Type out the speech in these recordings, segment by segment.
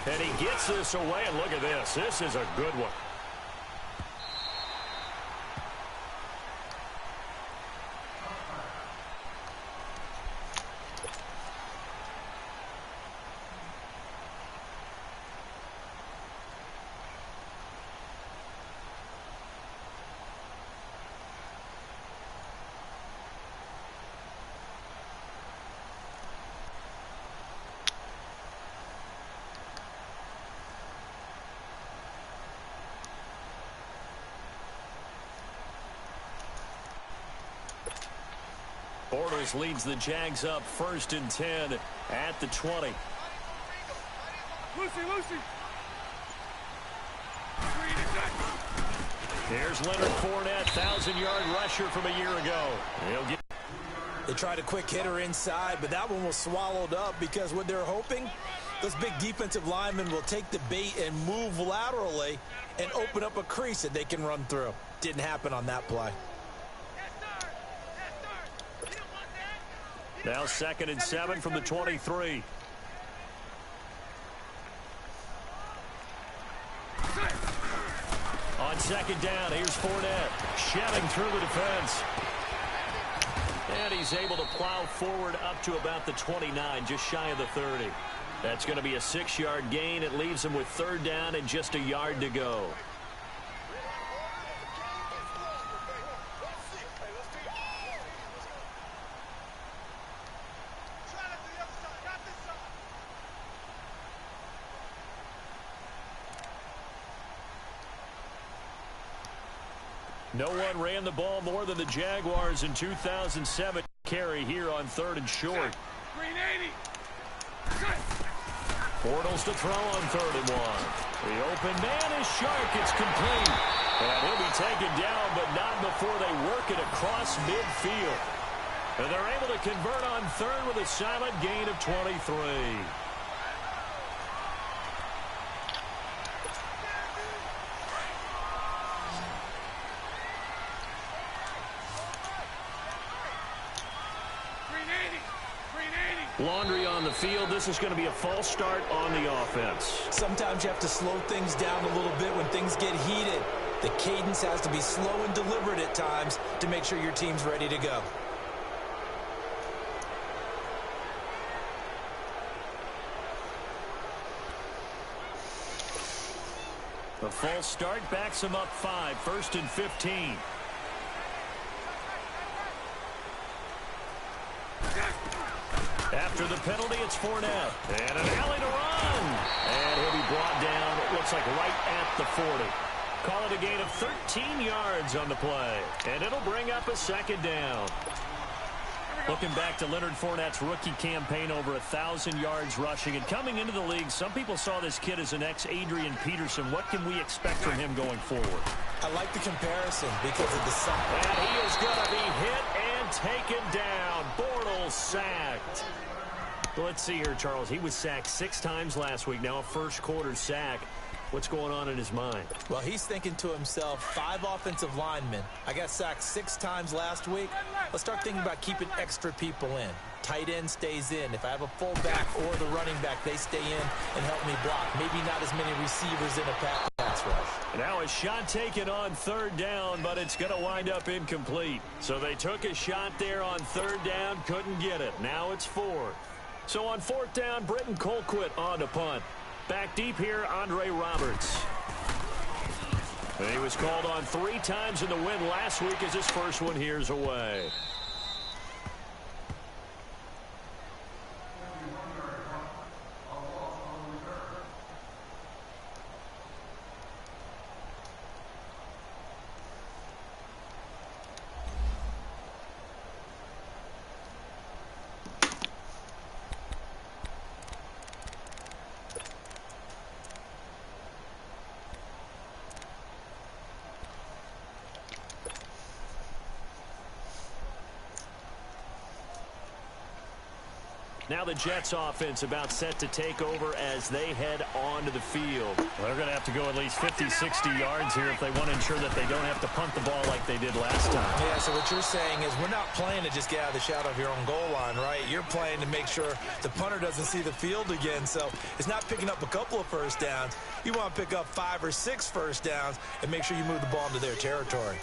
And he gets this away, and look at this. This is a good one. Bortles leads the Jags up 1st and 10 at the 20. Here's Leonard Fournette, 1,000-yard rusher from a year ago. They tried a quick hitter inside, but that one was swallowed up because what they're hoping, those big defensive linemen will take the bait and move laterally and open up a crease that they can run through. Didn't happen on that play. Now 2nd and 7 from the 23. On 2nd down, here's Fournette, shedding through the defense. And he's able to plow forward up to about the 29, just shy of the 30. That's going to be a 6-yard gain. It leaves him with 3rd down and just a yard to go. No one ran the ball more than the Jaguars in 2007. Carry here on 3rd and short. Bortles to throw on 3rd and 1. The open man is Shark. It's complete. And he'll be taken down, but not before they work it across midfield. And they're able to convert on 3rd with a silent gain of 23. Laundry on the field. This is going to be a false start on the offense. Sometimes you have to slow things down a little bit when things get heated. The cadence has to be slow and deliberate at times to make sure your team's ready to go. A false start backs him up 5. 1st and 15. After the penalty, it's Fournette. And an alley to run. And he'll be brought down, it looks like right at the 40. Call it a gain of 13 yards on the play. And it'll bring up a 2nd down. Looking back to Leonard Fournette's rookie campaign, over 1,000 yards rushing. And coming into the league, some people saw this kid as an ex-Adrian Peterson. What can we expect from him going forward? I like the comparison because of the size. And he is going to be hit and taken down. Bortles sacked. Well, let's see here, Charles. He was sacked 6 times last week. Now a first-quarter sack. What's going on in his mind? Well, he's thinking to himself, 5 offensive linemen. I got sacked 6 times last week. Let's start thinking about keeping extra people in. Tight end stays in. If I have a fullback or the running back, they stay in and help me block. Maybe not as many receivers in a pass rush. Now a shot taken on 3rd down, but it's going to wind up incomplete. So they took a shot there on 3rd down, couldn't get it. Now it's 4th. So on 4th down, Britton Colquitt on to punt. Back deep here, Andre Roberts. And he was called on 3 times in the win last week as his first one here's away. Now the Jets offense about set to take over as they head onto the field. Well, they're going to have to go at least 50, 60 yards here if they want to ensure that they don't have to punt the ball like they did last time. Yeah, so what you're saying is we're not playing to just get out of the shadow of your own goal line, right? You're playing to make sure the punter doesn't see the field again. So it's not picking up a couple of first downs. You want to pick up 5 or 6 first downs and make sure you move the ball into their territory.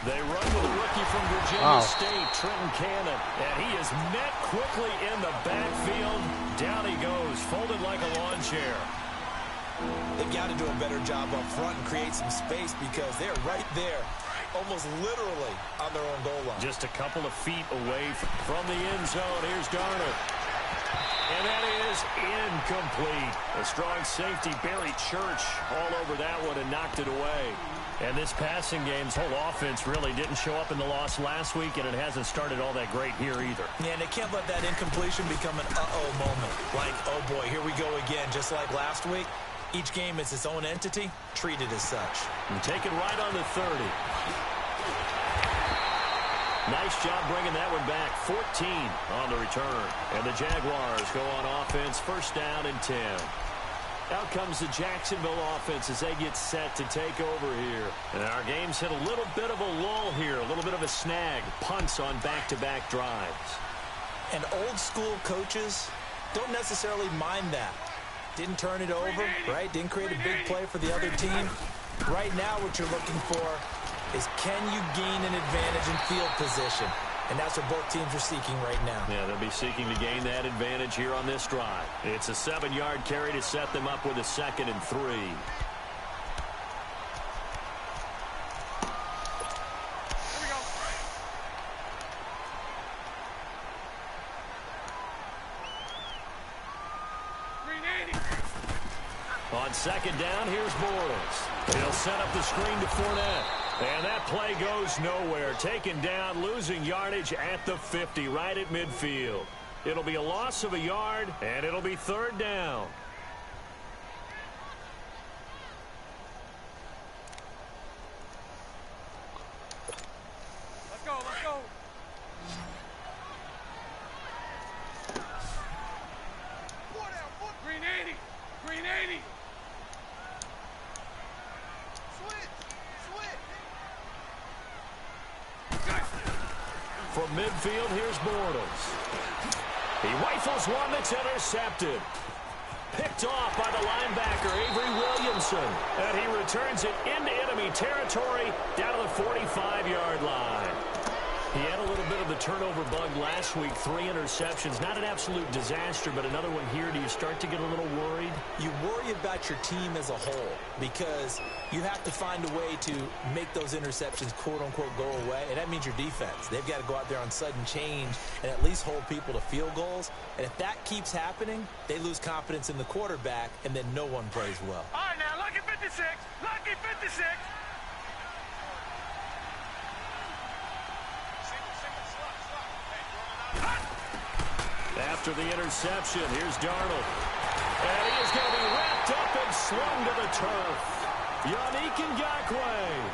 They run with a rookie from Virginia State, Trenton Cannon. And he is met quickly in the backfield. Down he goes, folded like a lawn chair. They've got to do a better job up front and create some space because they're right there, almost literally on their own goal line. Just a couple of feet away from the end zone. Here's Darnold. And that is incomplete. A strong safety, Barry Church, all over that one and knocked it away. And this passing game's whole offense really didn't show up in the loss last week, and it hasn't started all that great here either. Yeah, and they can't let that incompletion become an uh-oh moment. Like, oh boy, here we go again, just like last week. Each game is its own entity, treated as such. And taken right on the 30. Nice job bringing that one back. 14 on the return. And the Jaguars go on offense, first down and 10. Out comes the Jacksonville offense as they get set to take over here. And our game's hit a little bit of a lull here, a little bit of a snag. Punts on back-to-back drives. And old-school coaches don't necessarily mind that. Didn't turn it over, right? Didn't create a big play for the other team. Right now what you're looking for is can you gain an advantage in field position? And that's what both teams are seeking right now. Yeah, they'll be seeking to gain that advantage here on this drive. It's a 7-yard carry to set them up with a 2nd and 3. On 2nd down, here's Bortles. He'll set up the screen to Fournette. And that play goes nowhere. Taken down, losing yardage at the 50, right at midfield. It'll be a loss of a yard, and it'll be 3rd down. Let's go, let's go. Green 80. Green 80. From midfield, here's Bortles. He rifles one that's intercepted. Picked off by the linebacker, Avery Williamson. And he returns it into enemy territory down to the 45-yard line. He had a little bit of the turnover bug last week, 3 interceptions. Not an absolute disaster, but another one here. Do you start to get a little worried? You worry about your team as a whole because you have to find a way to make those interceptions, quote-unquote, go away, and that means your defense. They've got to go out there on sudden change and at least hold people to field goals. And if that keeps happening, they lose confidence in the quarterback, and then no one plays well. All right, now, lucky 56. Lucky 56. After the interception, here's Darnold. And he is going to be wrapped up and slung to the turf. Yannick Ngakoue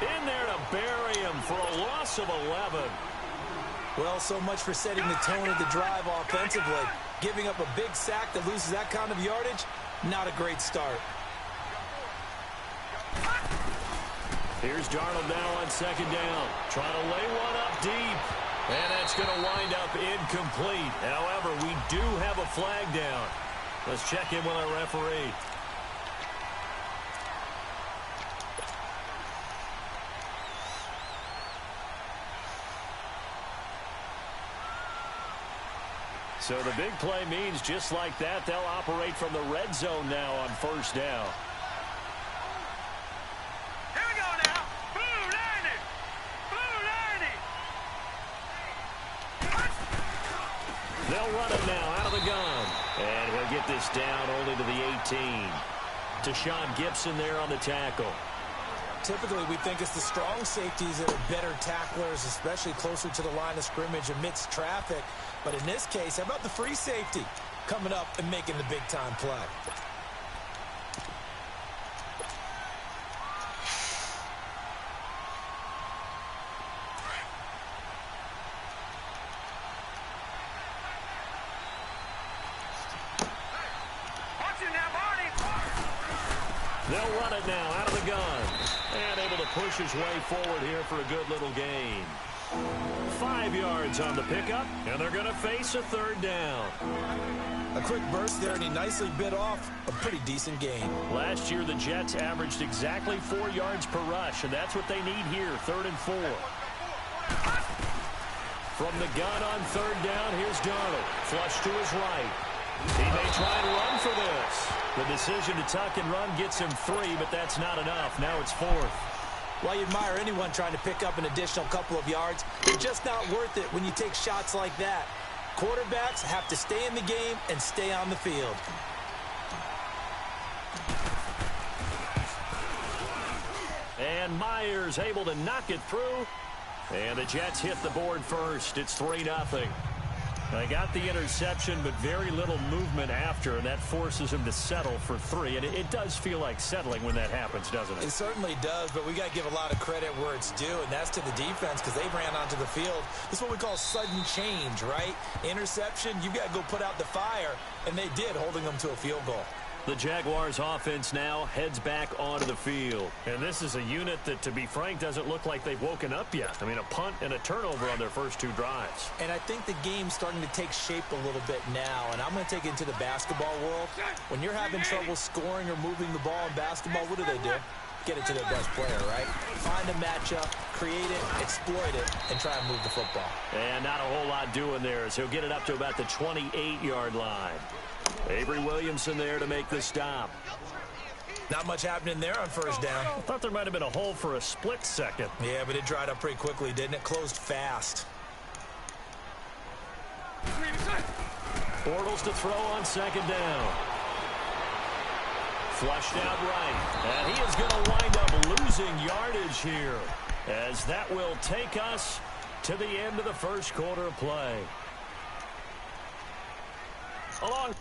in there to bury him for a loss of 11. Well, so much for setting the tone of the drive offensively. Giving up a big sack that loses that kind of yardage, not a great start. Here's Darnold now on 2nd down. Trying to lay one up deep. And that's going to wind up incomplete. However, we do have a flag down. Let's check in with our referee. So the big play means just like that, they'll operate from the red zone now on 1st down. Here we go now. Blue 90. Blue 90. They'll run it now out of the gun. And he'll get this down only to the 18. Deshaun Gibson there on the tackle. Typically, we think it's the strong safeties that are better tacklers, especially closer to the line of scrimmage amidst traffic. But in this case, how about the free safety coming up and making the big-time play? They'll run it now out of the gun. And able to push his way forward here for a good little gain. 5 yards on the pickup, and they're going to face a third down. A quick burst there, and he nicely bit off a pretty decent gain. Last year, the Jets averaged exactly 4 yards per rush, and that's what they need here, 3rd and 4. From the gun on 3rd down, here's Darnold. Flush to his right. He may try and run for this. The decision to tuck and run gets him 3, but that's not enough. Now it's 4th. While you admire anyone trying to pick up an additional couple of yards, it's just not worth it when you take shots like that. Quarterbacks have to stay in the game and stay on the field. And Myers able to knock it through. And the Jets hit the board first. It's 3-0. They got the interception, but very little movement after, and that forces him to settle for 3. And it does feel like settling when that happens, doesn't it? It certainly does, but we got to give a lot of credit where it's due, and that's to the defense because they ran onto the field. This is what we call sudden change, right? Interception, you've got to go put out the fire, and they did, holding them to a field goal. The Jaguars offense now heads back onto the field. And this is a unit that, to be frank, doesn't look like they've woken up yet. I mean, a punt and a turnover on their first 2 drives. And I think the game's starting to take shape a little bit now. And I'm going to take it into the basketball world. When you're having trouble scoring or moving the ball in basketball, what do? Get it to their best player, right? Find a matchup, create it, exploit it, and try and move the football. And not a whole lot doing there, as he'll get it up to about the 28-yard line. Avery Williamson there to make the stop. Not much happening there on 1st down. I thought there might have been a hole for a split second. Yeah, but it dried up pretty quickly, didn't it? Closed fast. Bortles to throw on 2nd down. Flushed out right. And he is going to wind up losing yardage here, as that will take us to the end of the first quarter of play. Along.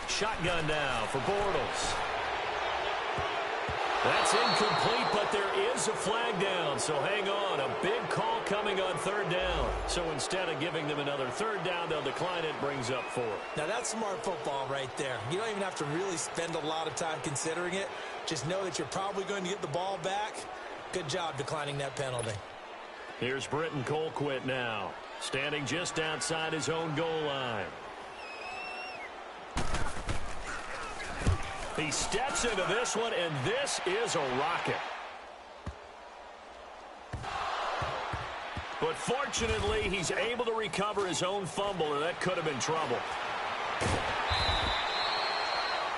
Shotgun now for Bortles. That's incomplete, but there is a flag down, so hang on. A big call coming on 3rd down. So instead of giving them another 3rd down, they'll decline it, brings up 4. Now that's smart football right there. You don't even have to really spend a lot of time considering it. Just know that you're probably going to get the ball back. Good job declining that penalty. Here's Britton Colquitt now, standing just outside his own goal line. He steps into this one, and this is a rocket. But fortunately, he's able to recover his own fumble, and that could have been trouble.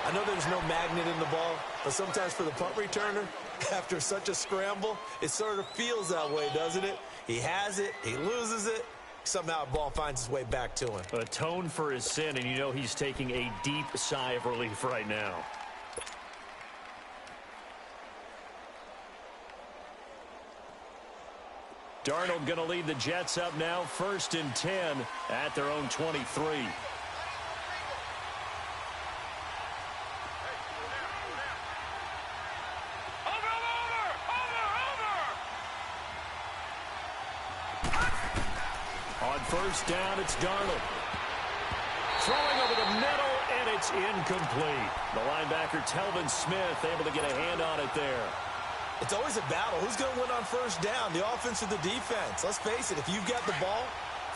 I know there's no magnet in the ball, but sometimes for the punt returner, after such a scramble, it sort of feels that way, doesn't it? He has it, he loses it, somehow the ball finds its way back to him. Atone for his sin, and you know he's taking a deep sigh of relief right now. Darnold going to lead the Jets up now, 1st and 10 at their own 23. On 1st down, it's Darnold. Throwing over the middle, and it's incomplete. The linebacker, Telvin Smith, able to get a hand on it there. It's always a battle. Who's going to win on 1st down, the offense or the defense? Let's face it, if you've got the ball,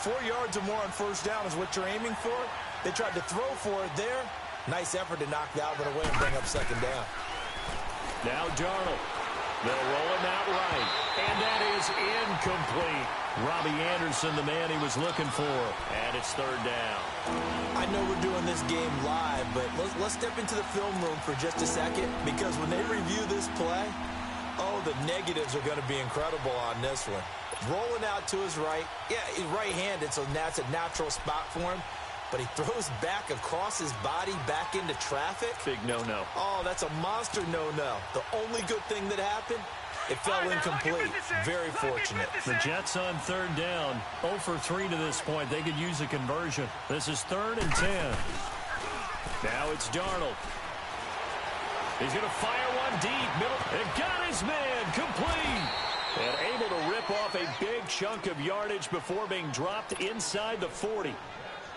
4 yards or more on 1st down is what you're aiming for. They tried to throw for it there. Nice effort to knock that one away and bring up 2nd down. Now Darnold. They'll roll him out right. And that is incomplete. Robbie Anderson, the man he was looking for. And it's 3rd down. I know we're doing this game live, but let's step into the film room for just a second, because when they review this play, oh, the negatives are going to be incredible on this one. Rolling out to his right. Yeah, he's right-handed, so that's a natural spot for him. But he throws back across his body back into traffic. Big no-no. Oh, that's a monster no-no. The only good thing that happened, It fell incomplete. Very fortunate. The Jets on third down. 0 for 3 to this point. They could use a conversion. This is 3rd and 10. Now it's Darnold. He's going to fire one deep. Middle. It got his man. Complete. And able to rip off a big chunk of yardage before being dropped inside the 40.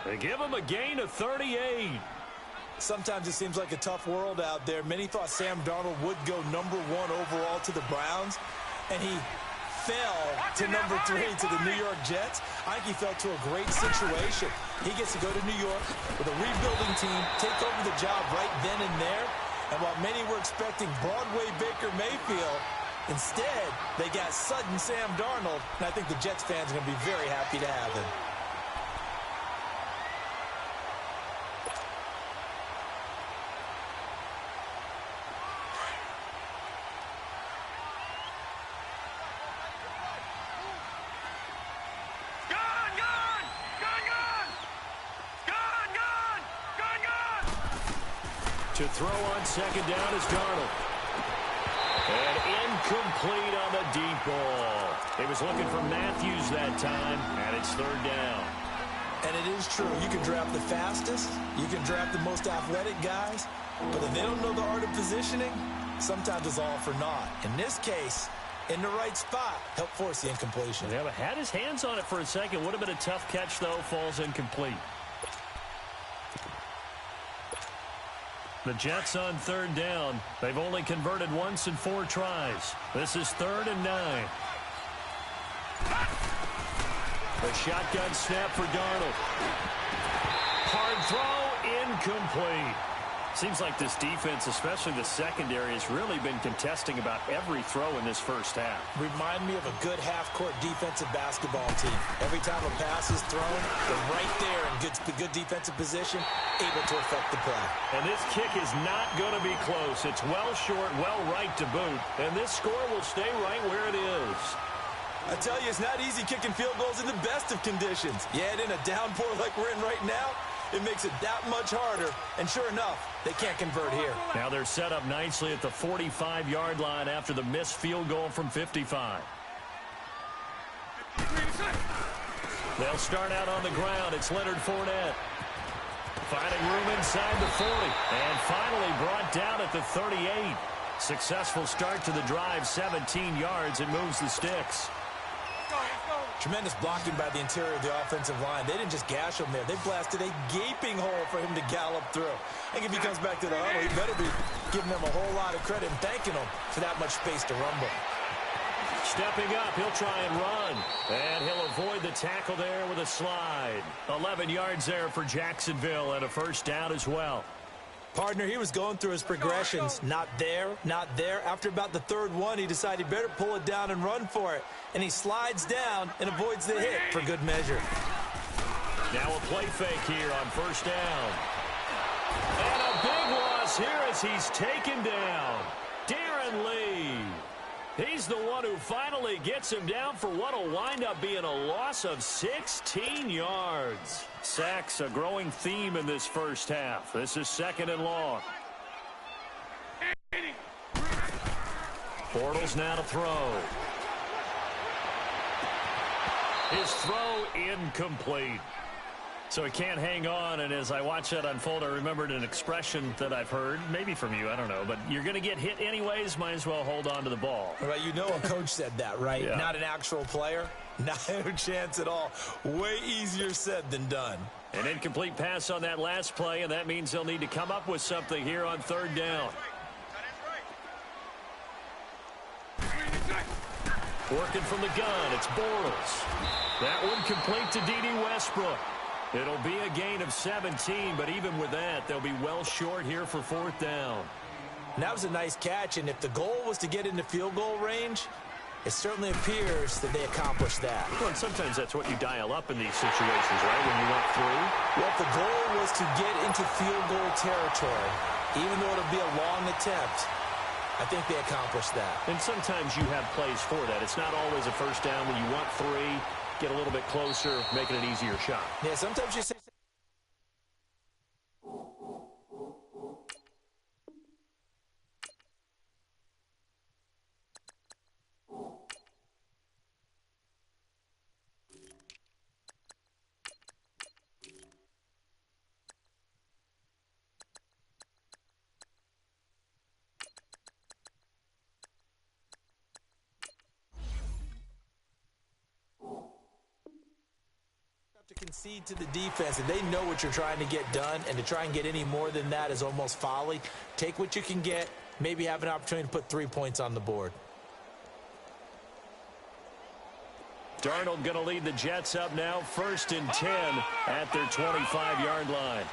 They give him a gain of 38. Sometimes it seems like a tough world out there. Many thought Sam Darnold would go number 1 overall to the Browns, and he fell to number 3 to the New York Jets. I think he fell to a great situation. He gets to go to New York with a rebuilding team, take over the job right then and there. And while many were expecting Broadway Baker Mayfield, instead, they got sudden Sam Darnold, and I think the Jets fans are going to be very happy to have him. To throw on second down is Darnold. And incomplete on the deep ball. He was looking for Matthews that time, and it's 3rd down. And it is true. You can draft the fastest. You can draft the most athletic guys. But if they don't know the art of positioning, sometimes it's all for naught. In this case, in the right spot, helped force the incompletion. Yeah, but had his hands on it for a second. Would have been a tough catch, though. Falls incomplete. The Jets on 3rd down. They've only converted once in 4 tries. This is 3rd and 9. The shotgun snap for Darnold. Hard throw, incomplete. Seems like this defense, especially the secondary, has really been contesting about every throw in this first half. Remind me of a good half-court defensive basketball team. Every time a pass is thrown, they're right there in good defensive position, able to affect the play. And this kick is not going to be close. It's well short, well right to boot. And this score will stay right where it is. I tell you, it's not easy kicking field goals in the best of conditions. Yet in a downpour like we're in right now, it makes it that much harder. And sure enough, they can't convert here. Now they're set up nicely at the 45-yard line after the missed field goal from 55. They'll start out on the ground. It's Leonard Fournette. Finding room inside the 40. And finally brought down at the 38. Successful start to the drive, 17 yards. It moves the sticks. Tremendous blocking by the interior of the offensive line. They didn't just gash him there. They blasted a gaping hole for him to gallop through. I think if he comes back to the huddle, he better be giving them a whole lot of credit and thanking them for that much space to rumble. Stepping up, he'll try and run. And he'll avoid the tackle there with a slide. 11 yards there for Jacksonville and a first down as well. Partner, he was going through his progressions. Not there, not there. After about the 3rd one, he decided he better pull it down and run for it. And he slides down and avoids the hit for good measure. Now a play fake here on first down. And a big loss here as he's taken down. Darren Lee. He's the one who finally gets him down for what will wind up being a loss of 16 yards. Sacks, a growing theme in this first half. This is 2nd and long. Bortles now to throw. His throw incomplete. So he can't hang on, and as I watch that unfold, I remembered an expression that I've heard, maybe from you, I don't know, but you're going to get hit anyways, might as well hold on to the ball. Right, you know a coach said that, right? Yeah. Not an actual player. No chance at all. Way easier said than done. An incomplete pass on that last play, and that means they'll need to come up with something here on 3rd down. Working from the gun, it's Bortles. That one complete to D.D. Westbrook. It'll be a gain of 17, but even with that, they'll be well short here for 4th down. And that was a nice catch, and if the goal was to get into field goal range, it certainly appears that they accomplished that. Well, and sometimes that's what you dial up in these situations, right, when you want through? Well, if the goal was to get into field goal territory, even though it'll be a long attempt, I think they accomplished that. And sometimes you have plays for that. It's not always a first down when you want 3, get a little bit closer, make it an easier shot. Yeah, sometimes you say... concede to the defense, and they know what you're trying to get done, and to try and get any more than that is almost folly. Take what you can get, maybe have an opportunity to put 3 points on the board. Darnold going to lead the Jets up now, 1st and 10 at their 25-yard line.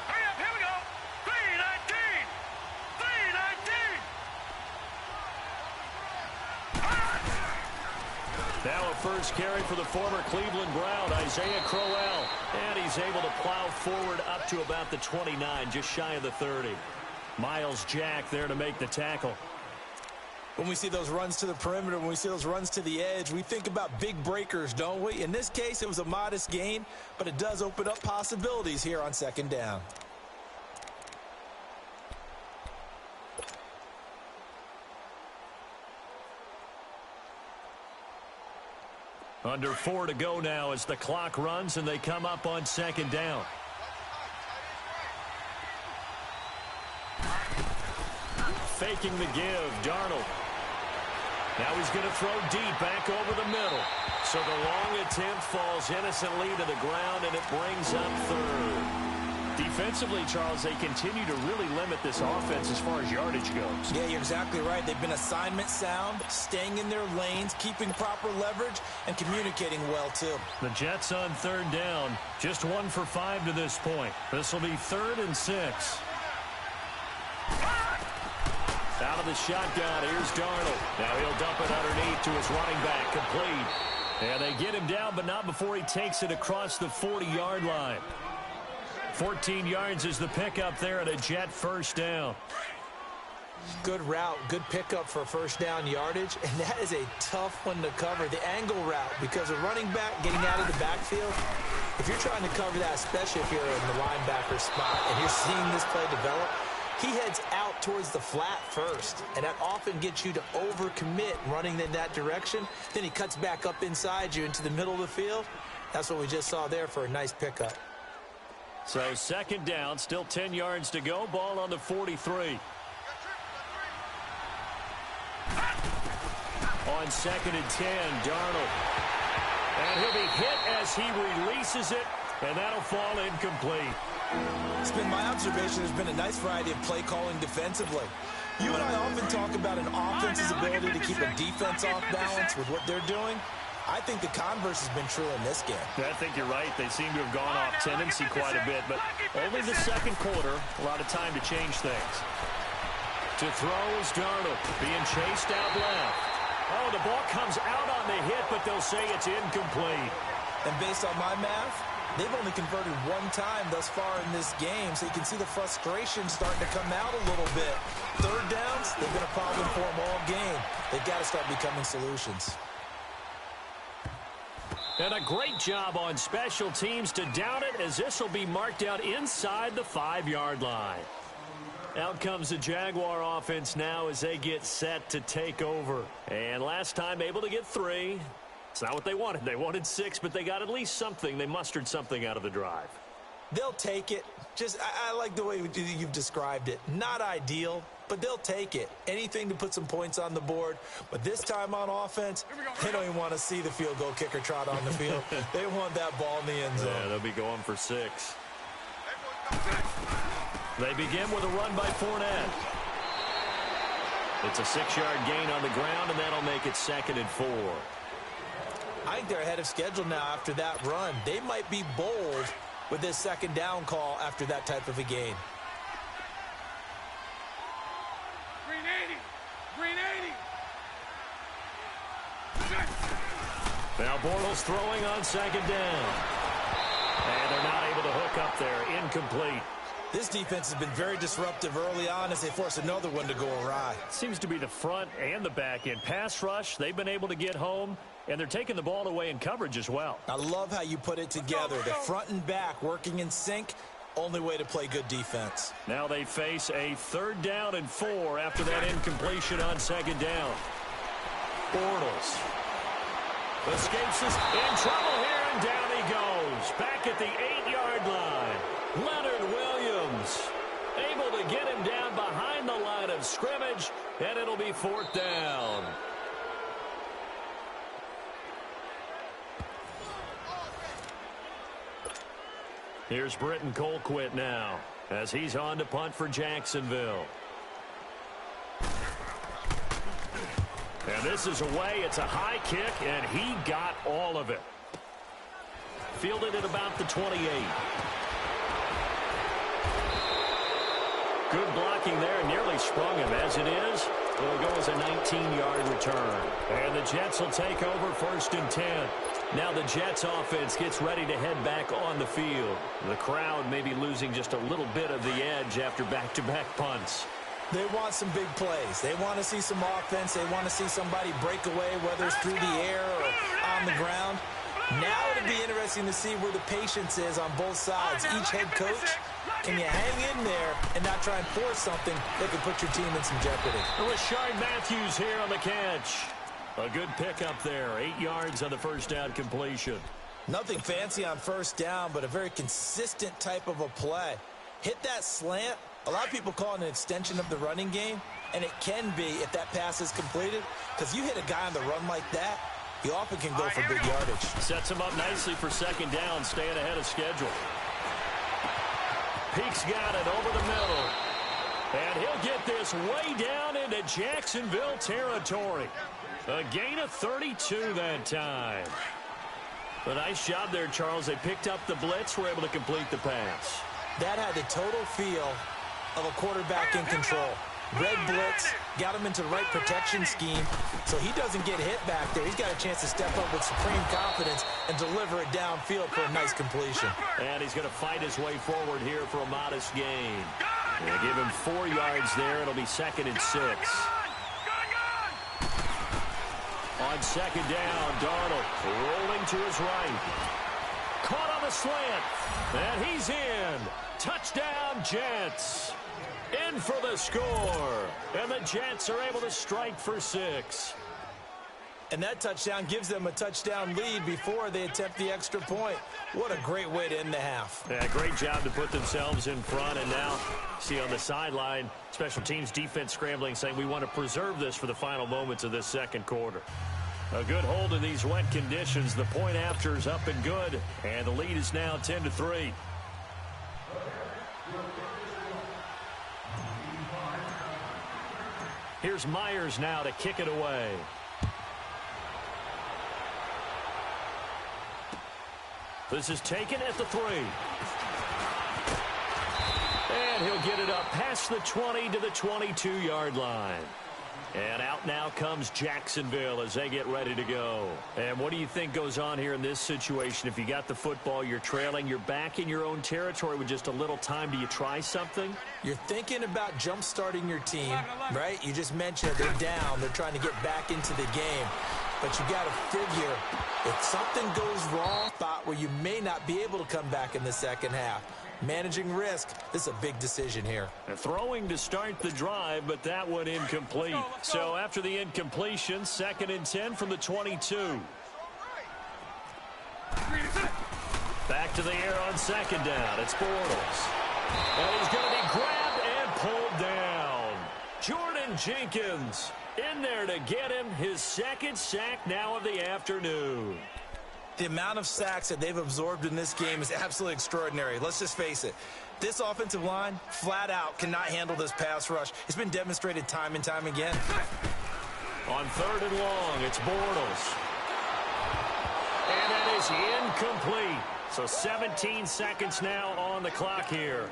Hurry up, here we go. 3-19. 3-19. Now a first carry for the former Cleveland Brown, Isaiah Crowell. And he's able to plow forward up to about the 29, just shy of the 30. Miles Jack there to make the tackle. When we see those runs to the perimeter, when we see those runs to the edge, we think about big breakers, don't we? In this case, it was a modest gain, but it does open up possibilities here on 2nd down. Under 4 to go now as the clock runs and they come up on 2nd down. Faking the give, Darnold. Now he's going to throw deep back over the middle. So the long attempt falls innocently to the ground, and it brings up 3rd. Defensively, Charles, they continue to really limit this offense as far as yardage goes. Yeah, you're exactly right. They've been assignment sound, staying in their lanes, keeping proper leverage, and communicating well, too. The Jets on 3rd down, just 1 for 5 to this point. This will be 3rd and 6. Out of the shotgun, here's Darnold. Now he'll dump it underneath to his running back, complete. And they get him down, but not before he takes it across the 40-yard line. 14 yards is the pickup there at a Jet 1st down. Good route, good pickup for 1st down yardage, and that is a tough one to cover, the angle route, because a running back getting out of the backfield, if you're trying to cover that, especially if you're in the linebacker spot and you're seeing this play develop, he heads out towards the flat first, and that often gets you to overcommit running in that direction. Then he cuts back up inside you into the middle of the field. That's what we just saw there for a nice pickup. So 2nd down, still 10 yards to go. Ball on the 43. On 2nd and 10, Darnold. And he'll be hit as he releases it, and that'll fall incomplete. It's been my observation there's been a nice variety of play calling defensively. You and I often talk about an offense's ability to keep a defense off balance with what they're doing. I think the converse has been true in this game. I think you're right. They seem to have gone off tendency quite a bit, but only the 2nd quarter, a lot of time to change things. To throw is Darnold, being chased out left. Oh, the ball comes out on the hit, but they'll say it's incomplete. And based on my math, they've only converted 1 time thus far in this game, so you can see the frustration starting to come out a little bit. 3rd downs, they've been a problem for them all game. They've got to start becoming solutions. And a great job on special teams to down it, as this will be marked out inside the 5-yard line. Out comes the Jaguar offense now as they get set to take over. And last time able to get 3. It's not what they wanted. They wanted 6, but they got at least something. They mustered something out of the drive. They'll take it. I like the way you've described it. Not ideal, but they'll take it. Anything to put some points on the board. But this time on offense, they don't even want to see the field goal kicker trot on the field. They want that ball in the end zone. Yeah, they'll be going for 6. They begin with a run by Fournette. It's a 6-yard gain on the ground, and that'll make it 2nd and 4. I think they're ahead of schedule now after that run. They might be bold with this 2nd down call after that type of a gain. Green 80. Green 80. Now Bortles throwing on 2nd down. And they're not able to hook up there. Incomplete. This defense has been very disruptive early on as they force another one to go awry. Seems to be the front and the back end. Pass rush, they've been able to get home, and they're taking the ball away in coverage as well. I love how you put it together. The front and back working in sync, only way to play good defense. Now they face a 3rd down and 4 after that incompletion on 2nd down. Bortles escapes us, in trouble here, and down he goes. Back at the 8-yard line. Leonard Williams able to get him down behind the line of scrimmage, and it'll be 4th down. Here's Britton Colquitt now as he's on to punt for Jacksonville. And this is away. It's a high kick, and he got all of it. Fielded at about the 28. Good blocking there. Nearly sprung him. As it is, it'll go as a 19-yard return. And the Jets will take over 1st and 10. Now the Jets offense gets ready to head back on the field. The crowd may be losing just a little bit of the edge after back-to-back punts. They want some big plays. They want to see some offense. They want to see somebody break away, whether it's through the air or on the ground. Now it'll be interesting to see where the patience is on both sides. Each head coach, can you hang in there and not try and force something that could put your team in some jeopardy? Rashard Matthews here on the catch. A good pickup there. 8 yards on the first down completion. Nothing fancy on first down, but a very consistent type of a play. Hit that slant. A lot of people call it an extension of the running game, and it can be if that pass is completed, because you hit a guy on the run like that, you often can go for big yardage. Sets him up nicely for second down, staying ahead of schedule. Peake's got it over the middle. And he'll get this way down into Jacksonville territory. A gain of 32 that time. A nice job there, Charles. They picked up the blitz, were able to complete the pass. That had the total feel of a quarterback in control. Red blitz, got him into the right protection scheme, so he doesn't get hit back there. He's got a chance to step up with supreme confidence and deliver it downfield for a nice completion. And he's going to fight his way forward here for a modest gain. They'll give him 4 yards there. It'll be 2nd and 6. On second down, Darnold rolling to his right. Caught on the slant, and he's in. Touchdown, Jets. In for the score. And the Jets are able to strike for 6. And that touchdown gives them a touchdown lead before they attempt the extra point. What a great way to end the half. Yeah, great job to put themselves in front. And now, see on the sideline, special teams defense scrambling, saying we want to preserve this for the final moments of this second quarter. A good hold in these wet conditions. The point after is up and good. And the lead is now 10-3. Here's Myers now to kick it away. This is taken at the 3. And he'll get it up past the 20 to the 22-yard line. And out now comes Jacksonville as they get ready to go. And what do you think goes on here in this situation? If you got the football, you're trailing, you're back in your own territory with just a little time. Do you try something? You're thinking about jump-starting your team, right? You just mentioned they're down. They're trying to get back into the game. But you got to figure if something goes wrong, spot where you may not be able to come back in the second half. Managing risk, this is a big decision here. Throwing to start the drive, but that one incomplete. So after the incompletion, 2nd and 10 from the 22. Back to the air on second down. It's Bortles. And he's going to be grabbed and pulled down. Jordan Jenkins in there to get him his 2nd sack now of the afternoon. The amount of sacks that they've absorbed in this game is absolutely extraordinary. Let's just face it. This offensive line, flat out, cannot handle this pass rush. It's been demonstrated time and time again. On 3rd and long, it's Bortles. And that is incomplete. So 17 seconds now on the clock here.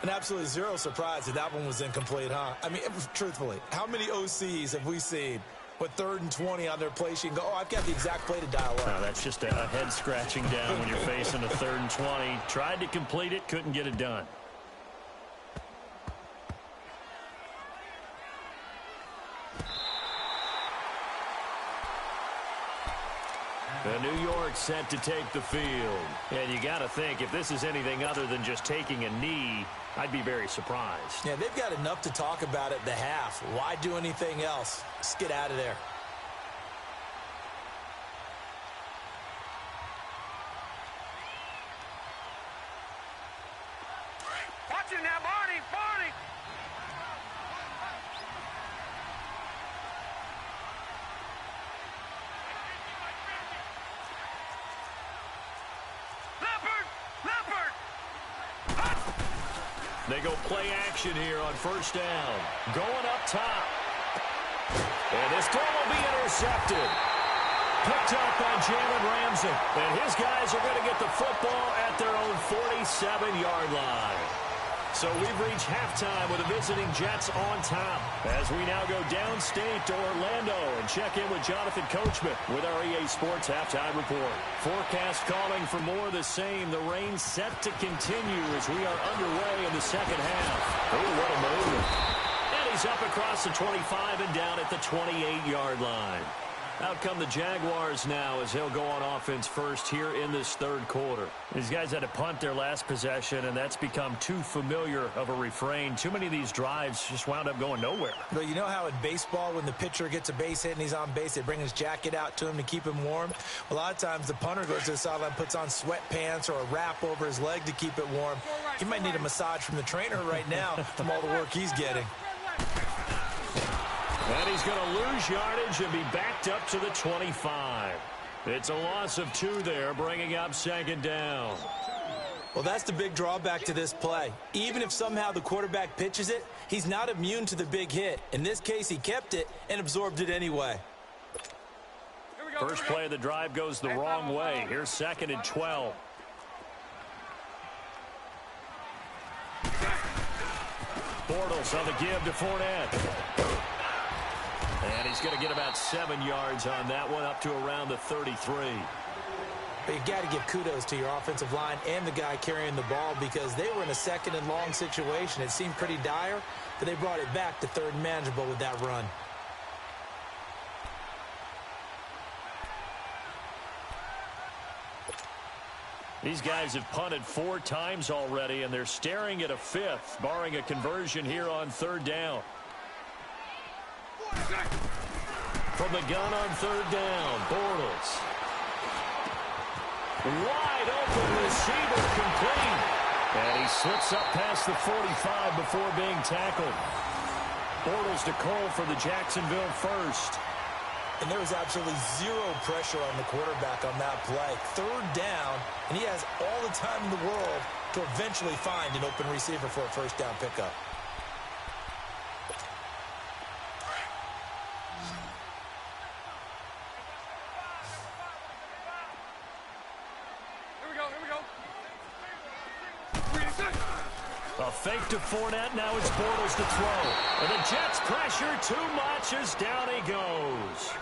And absolutely zero surprise that one was incomplete, huh? I mean, truthfully, how many OCs have we seen with 3rd and 20 on their play sheet and go, oh, I've got the exact play to dial up? No, that's just a head scratching down when you're facing a 3rd and 20. Tried to complete it, couldn't get it done. And New York set to take the field. And you got to think, if this is anything other than just taking a knee, I'd be very surprised. Yeah, they've got enough to talk about at the half. Why do anything else? Just get out of there. Watching that, Barney, Barney. Leopard, Leopard. They go play action here on first down. Going up top. And this throw will be intercepted. Picked up by Jalen Ramsey. And his guys are going to get the football at their own 47-yard line. So we've reached halftime with the visiting Jets on top. As we now go downstate to Orlando and check in with Jonathan Coachman with our EA Sports Halftime Report. Forecast calling for more of the same. The rain set to continue as we are underway in the second half. Oh, what a move. And he's up across the 25 and down at the 28-yard line. Out come the Jaguars now as they'll go on offense first here in this third quarter. These guys had to punt their last possession, and that's become too familiar of a refrain. Too many of these drives just wound up going nowhere. Well, you know how in baseball when the pitcher gets a base hit and he's on base, they bring his jacket out to him to keep him warm? A lot of times the punter goes to the sideline, puts on sweatpants or a wrap over his leg to keep it warm. He might need a massage from the trainer right now from all the work he's getting. And he's going to lose yardage and be backed up to the 25. It's a loss of 2 there, bringing up second down. Well, that's the big drawback to this play. Even if somehow the quarterback pitches it, he's not immune to the big hit. In this case, he kept it and absorbed it anyway. First play of the drive goes the wrong way. Here's second and 12. Bortles on the give to Fournette. And he's going to get about 7 yards on that one, up to around the 33. But you got to give kudos to your offensive line and the guy carrying the ball because they were in a second and long situation. It seemed pretty dire, but they brought it back to third and manageable with that run. These guys have punted 4 times already, and they're staring at a 5th, barring a conversion here on third down. From the gun on third down, Bortles. Wide open receiver complete. And he slips up past the 45 before being tackled. Bortles to Cole for the Jacksonville first. And there was absolutely zero pressure on the quarterback on that play. Third down, and he has all the time in the world to eventually find an open receiver for a first down pickup. A fake to Fournette. Now it's Bortles to throw. And the Jets pressure too much as down he goes.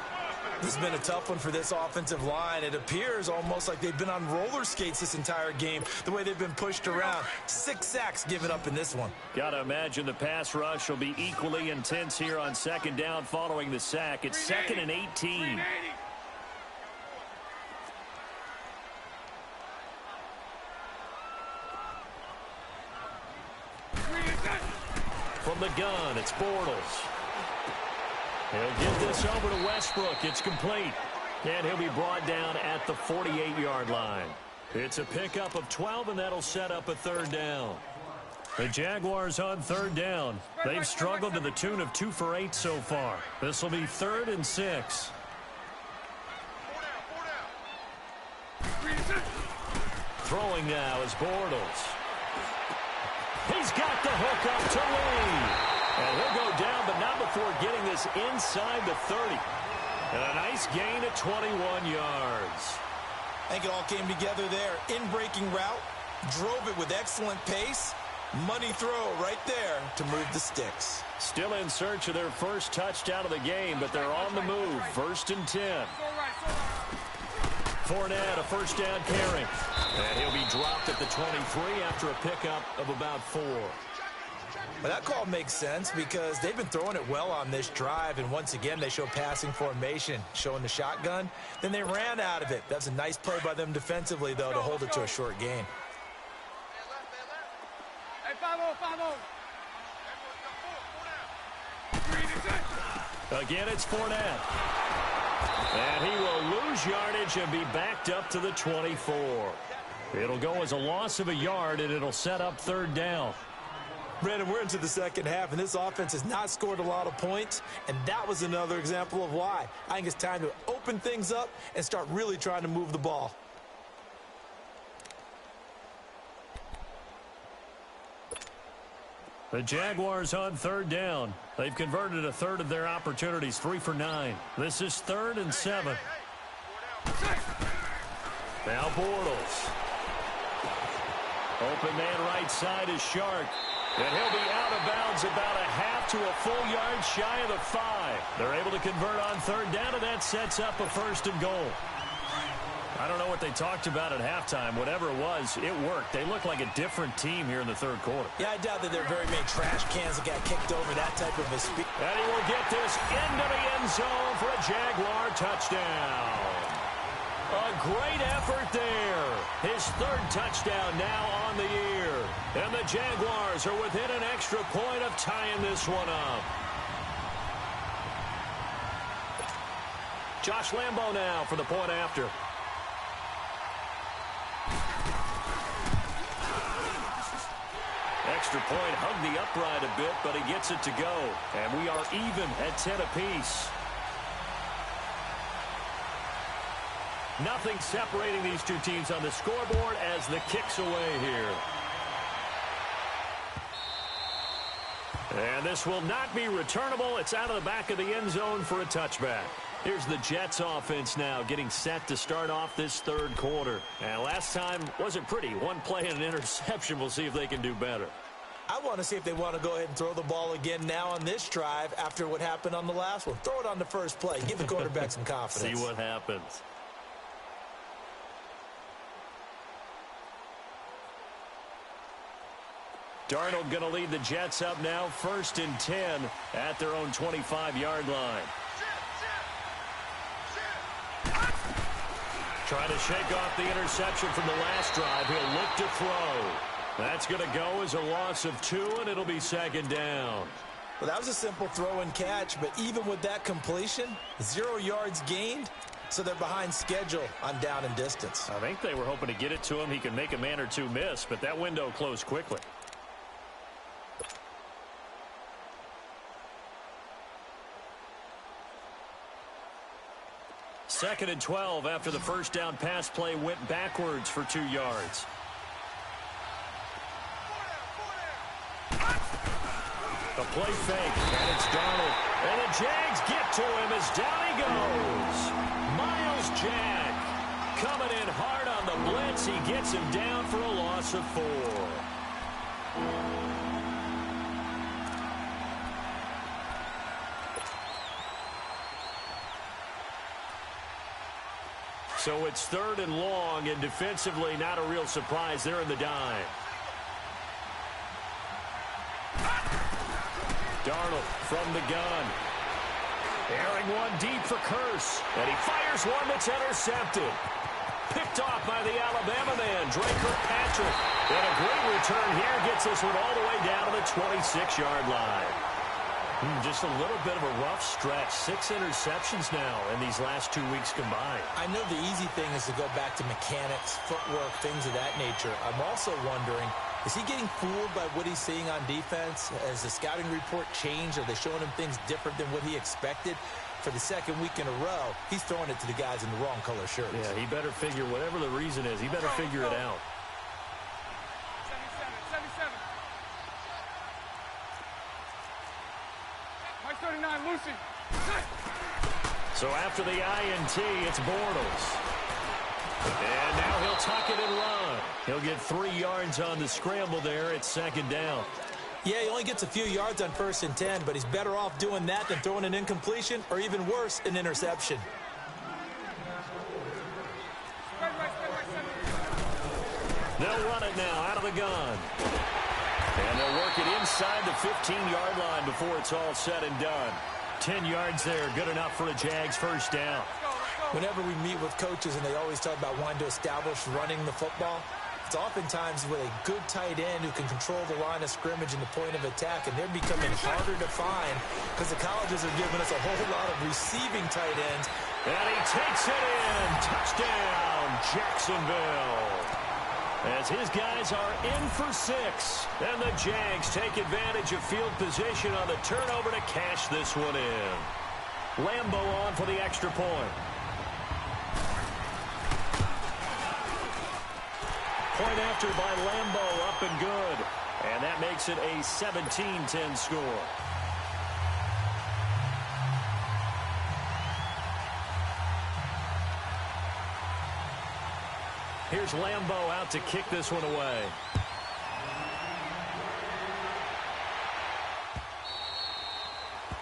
This has been a tough one for this offensive line. It appears almost like they've been on roller skates this entire game, the way they've been pushed around. 6 sacks given up in this one. Gotta imagine the pass rush will be equally intense here on second down following the sack. It's second and 18. From the gun, it's Bortles. He'll get this over to Westbrook. It's complete. And he'll be brought down at the 48-yard line. It's a pickup of 12, and that'll set up a third down. The Jaguars on third down. They've struggled to the tune of 2 for 8 so far. This will be 3rd and 6. Throwing now is Bortles. He's got the hook up to Lee. And he'll go down, but not before getting this inside the 30. And a nice gain of 21 yards. I think it all came together there. In-breaking route, drove it with excellent pace. Money throw right there to move the sticks. Still in search of their first touchdown of the game, but they're on the move. 1st and 10. Fournette, a first down carry. And he'll be dropped at the 23 after a pickup of about 4. Well, that call makes sense because they've been throwing it well on this drive, and once again they show passing formation, showing the shotgun. Then they ran out of it. That's a nice play by them defensively, though, to hold it to a short gain. Again, it's Fournette. And he will lose yardage and be backed up to the 24. It'll go as a loss of a yard, and it'll set up third down. Brandon, we're into the second half, and this offense has not scored a lot of points, and that was another example of why. I think it's time to open things up and start really trying to move the ball. The Jaguars on third down. They've converted a third of their opportunities, 3 for 9. This is 3rd and 7. Now Bortles. Open man right side is Shark. And he'll be out of bounds about a half to a full yard shy of the 5. They're able to convert on third down, and that sets up a 1st and goal. I don't know what they talked about at halftime. Whatever it was, it worked. They look like a different team here in the third quarter. Yeah, I doubt that there are very many trash cans that got kicked over that type of a speed. And he will get this into the end zone for a Jaguar touchdown. A great effort there. His 3rd touchdown now on the year. And the Jaguars are within an extra point of tying this one up. Josh Lambo now for the point after. Extra point, hugged the upright a bit, but he gets it to go. And we are even at 10 apiece. Nothing separating these two teams on the scoreboard as the kick's away here. And this will not be returnable. It's out of the back of the end zone for a touchback. Here's the Jets offense now getting set to start off this third quarter. And last time wasn't pretty. One play and an interception. We'll see if they can do better. I want to see if they want to go ahead and throw the ball again now on this drive after what happened on the last one. Throw it on the first play. Give the quarterback some confidence. See what happens. Darnold going to lead the Jets up now, 1st and 10 at their own 25-yard line. Trying to shake off the interception from the last drive. He'll look to throw. That's going to go as a loss of 2, and it'll be 2nd down. Well, that was a simple throw and catch, but even with that completion, 0 yards gained, so they're behind schedule on down and distance. I think they were hoping to get it to him. He could make a man or two miss, but that window closed quickly. Second and 12 after the first down pass play went backwards for 2 yards. A play fake, and it's Darnold. And the Jags get to him as down he goes. Miles Jack coming in hard on the blitz. He gets him down for a loss of 4. So it's 3rd and long, and defensively not a real surprise. They're in the dime. Darnold from the gun. Airing one deep for Curse. And he fires one that's intercepted. Picked off by the Alabama man, Drake Kirkpatrick. And a great return here gets this one all the way down to the 26-yard line. Just a little bit of a rough stretch. 6 interceptions now in these last 2 weeks combined. I know the easy thing is to go back to mechanics, footwork, things of that nature. I'm also wondering, is he getting fooled by what he's seeing on defense? Has the scouting report changed? Are they showing him things different than what he expected? For the 2nd week in a row, he's throwing it to the guys in the wrong color shirts. Yeah, he better figure, whatever the reason is, he better figure it out. 39, Lucy. So after the INT, it's Bortles. And now he'll tuck it and run. He'll get 3 yards on the scramble there. It's 2nd down. Yeah, he only gets a few yards on 1st and 10, but he's better off doing that than throwing an incompletion or even worse, an interception. They'll run it now out of the gun. And they'll work it inside the 15-yard line before it's all said and done. 10 yards there, good enough for a Jags 1st down. Whenever we meet with coaches and they always talk about wanting to establish running the football, it's oftentimes with a good tight end who can control the line of scrimmage and the point of attack, and they're becoming harder to find because the colleges are giving us a whole lot of receiving tight ends. And he takes it in. Touchdown, Jacksonville. As his guys are in for 6. And the Jags take advantage of field position on the turnover to cash this one in. Lambo on for the extra point. Point after by Lambo, up and good. And that makes it a 17-10 score. Here's Lambeau out to kick this one away.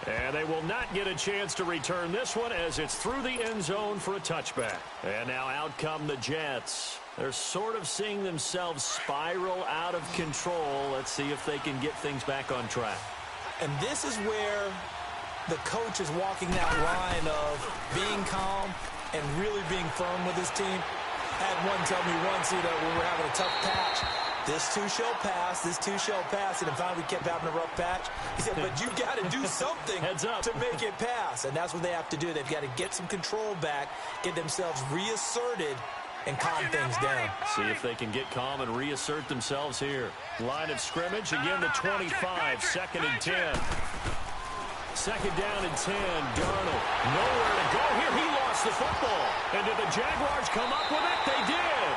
And they will not get a chance to return this one as it's through the end zone for a touchback. And now out come the Jets. They're sort of seeing themselves spiral out of control. Let's see if they can get things back on track. And this is where the coach is walking that line of being calm and really being firm with his team. Had one tell me once, when we were having a tough patch, this too shall pass, this too shall pass, and finally we kept having a rough patch. He said, but you got to do something to make it pass, and that's what they have to do. They've got to get some control back, get themselves reasserted, and calm things down. See if they can get calm and reassert themselves here. Line of scrimmage, again the 25, 2nd and 10. 2nd down and 10, Darnold. Nowhere to go here. He lost the football. And did the Jaguars come up with it? They did.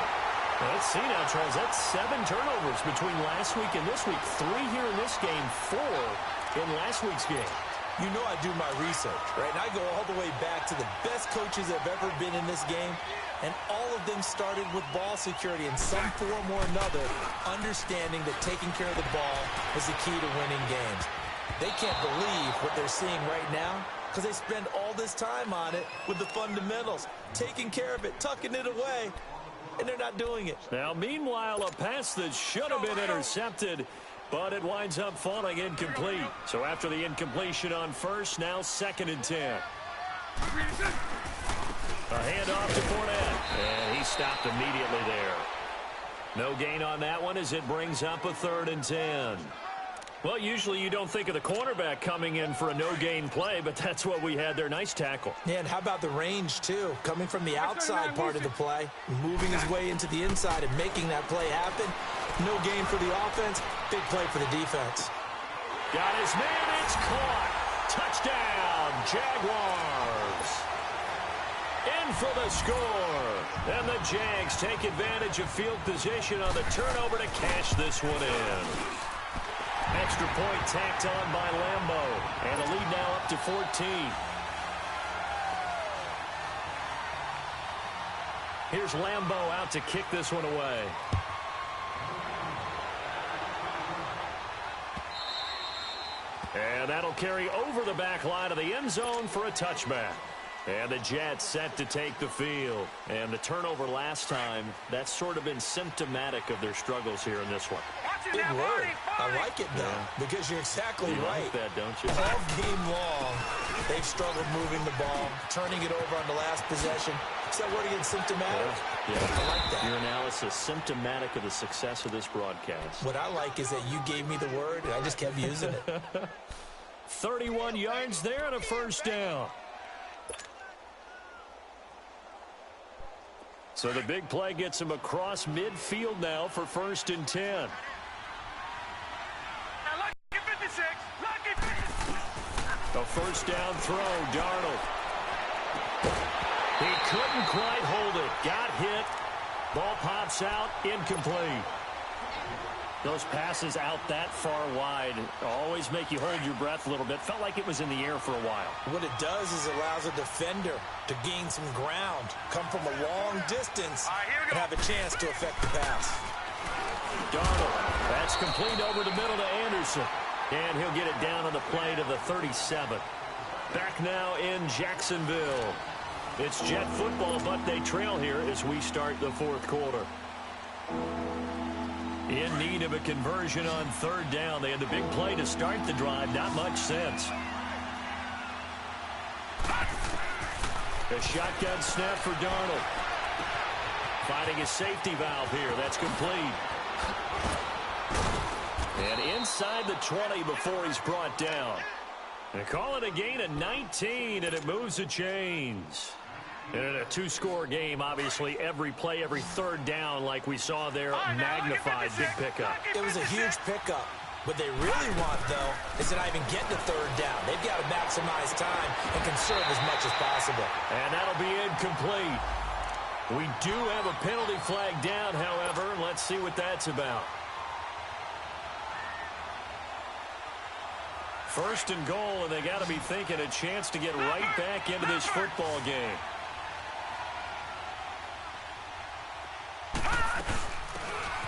Let's see now, Charles. That's 7 turnovers between last week and this week. 3 here in this game, 4 in last week's game. You know I do my research, right? And I go all the way back to the best coaches that have ever been in this game. And all of them started with ball security in some form or another, understanding that taking care of the ball was the key to winning games. They can't believe what they're seeing right now because they spend all this time on it with the fundamentals, taking care of it, tucking it away, and they're not doing it. Now, meanwhile, a pass that should have been intercepted, but it winds up falling incomplete. So after the incompletion on first, now 2nd and 10. A handoff to Fournette, and he stopped immediately there. No gain on that one as it brings up a 3rd and 10. Well, usually you don't think of the cornerback coming in for a no-gain play, but that's what we had there. Nice tackle. Yeah, and how about the range, too? Coming from the outside part of the play, moving his way into the inside and making that play happen. No gain for the offense, big play for the defense. Got his man, it's caught. Touchdown, Jaguars. In for the score. And the Jags take advantage of field position on the turnover to cash this one in. Extra point tacked on by Lambeau. And the lead now up to 14. Here's Lambeau out to kick this one away. And that'll carry over the back line of the end zone for a touchback. And the Jets set to take the field. And the turnover last time, that's sort of been symptomatic of their struggles here in this one. Big word. I like it, though, because you're exactly right. You like that, don't you? All game long, they've struggled moving the ball, turning it over on the last possession. Is that word again, symptomatic? Yeah. I like that. Your analysis, symptomatic of the success of this broadcast. What I like is that you gave me the word, and I just kept using it. 31 yards there and a 1st down. So the big play gets him across midfield now for 1st and 10. A 1st down throw, Darnold. He couldn't quite hold it. Got hit. Ball pops out, incomplete. Those passes out that far wide always make you hold your breath a little bit. Felt like it was in the air for a while. What it does is allows a defender to gain some ground, come from a long distance, and have a chance to affect the pass. Darnold, that's complete over the middle to Anderson. And he'll get it down on the play to the 37. Back now in Jacksonville. It's Jet football, but they trail here as we start the 4th quarter. In need of a conversion on 3rd down. They had the big play to start the drive. Not much sense. A shotgun snap for Darnold. Finding a safety valve here. That's complete. And inside the 20 before he's brought down. They call it a gain of 19, and it moves the chains. And in a 2-score game, obviously, every play, every 3rd down, like we saw there, magnified big pickup. It was a huge pickup. What they really want, though, is to not even get the 3rd down. They've got to maximize time and conserve as much as possible. And that'll be incomplete. We do have a penalty flag down, however. Let's see what that's about. First and goal, and they got to be thinking a chance to get right back into this football game.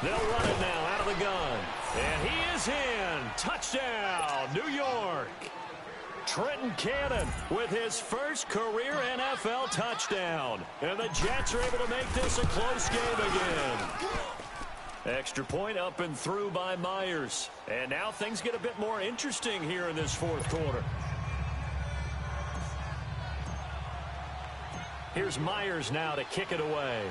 They'll run it now out of the gun. And he is in. Touchdown, New York. Trenton Cannon with his first career NFL touchdown. And the Jets are able to make this a close game again. Extra point up and through by Myers. And now things get a bit more interesting here in this fourth quarter. Here's Myers now to kick it away.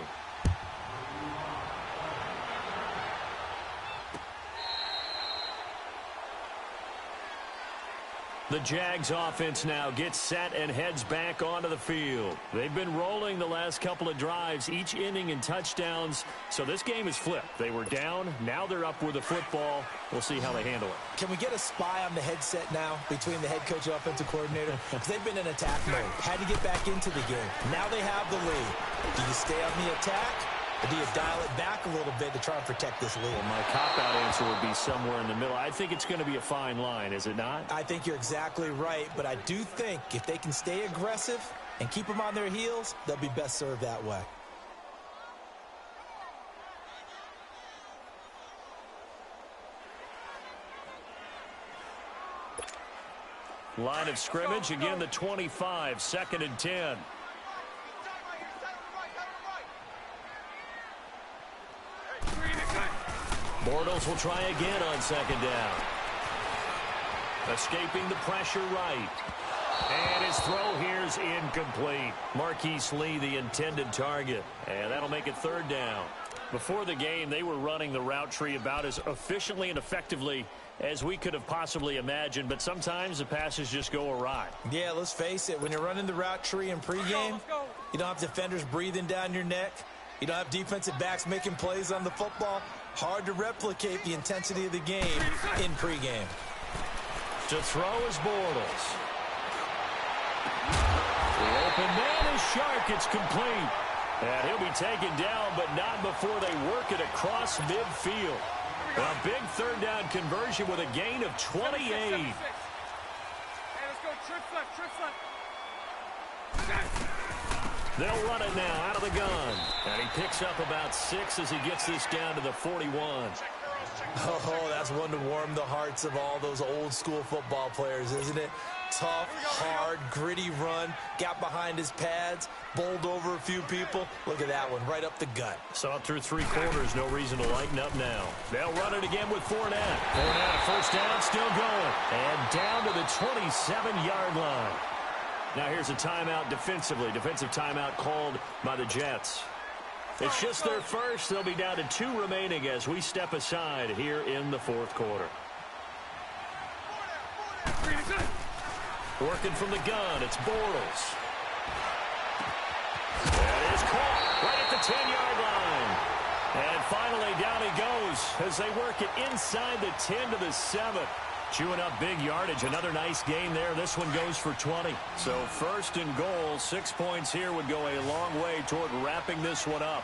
The Jags offense now gets set and heads back onto the field. They've been rolling the last couple of drives, each inning in touchdowns, so this game is flipped. They were down, now they're up with the football. We'll see how they handle it. Can we get a spy on the headset now between the head coach and offensive coordinator? Because they've been in attack mode, had to get back into the game. Now they have the lead. Do you stay on the attack? Or do you dial it back a little bit to try and protect this lead? Well, my cop-out answer would be somewhere in the middle. I think it's going to be a fine line, is it not? I think you're exactly right, but I do think if they can stay aggressive and keep them on their heels, they'll be best served that way. Line of scrimmage, again the 25, 2nd and 10. Bortles will try again on 2nd down. Escaping the pressure right. And his throw here's incomplete. Marquise Lee, the intended target. And that'll make it 3rd down. Before the game, they were running the route tree about as efficiently and effectively as we could have possibly imagined. But sometimes the passes just go awry. Yeah, let's face it. When you're running the route tree in pregame, you don't have defenders breathing down your neck. You don't have defensive backs making plays on the football. Hard to replicate the intensity of the game in pregame. To throw is Bortles. The open man is Shark. It's complete. And he'll be taken down, but not before they work it across midfield. A big 3rd down conversion with a gain of 28. Hey, let's go. Trips left. They'll run it now out of the gun. And he picks up about 6 as he gets this down to the 41. Oh, that's one to warm the hearts of all those old school football players, isn't it? Tough, hard, gritty run. Got behind his pads, bowled over a few people. Look at that one, right up the gut. Saw it through 3 quarters. No reason to lighten up now. They'll run it again with Fournette. Fournette, 1st down, still going. And down to the 27-yard line. Now here's a timeout defensively. Defensive timeout called by the Jets. It's just their first. They'll be down to 2 remaining as we step aside here in the 4th quarter. Working from the gun, it's Bortles. That is caught right at the 10-yard line. And finally down he goes as they work it inside the 10 to the 7. Chewing up big yardage. Another nice gain there. This one goes for 20. So 1st and goal. 6 points here would go a long way toward wrapping this one up.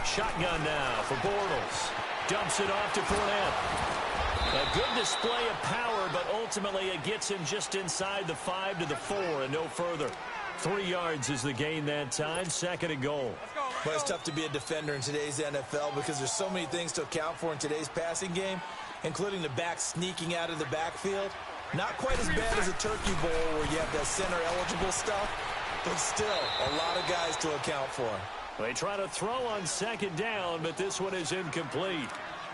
Shotgun now for Bortles. Dumps it off to Fournette. A good display of power, but ultimately it gets him just inside the 5 to the 4 and no further. 3 yards is the gain that time. 2nd and goal. But it's tough to be a defender in today's NFL because there's so many things to account for in today's passing game, including the back sneaking out of the backfield. Not quite as bad as a Turkey Bowl where you have that center-eligible stuff, but still a lot of guys to account for. They try to throw on 2nd down, but this one is incomplete.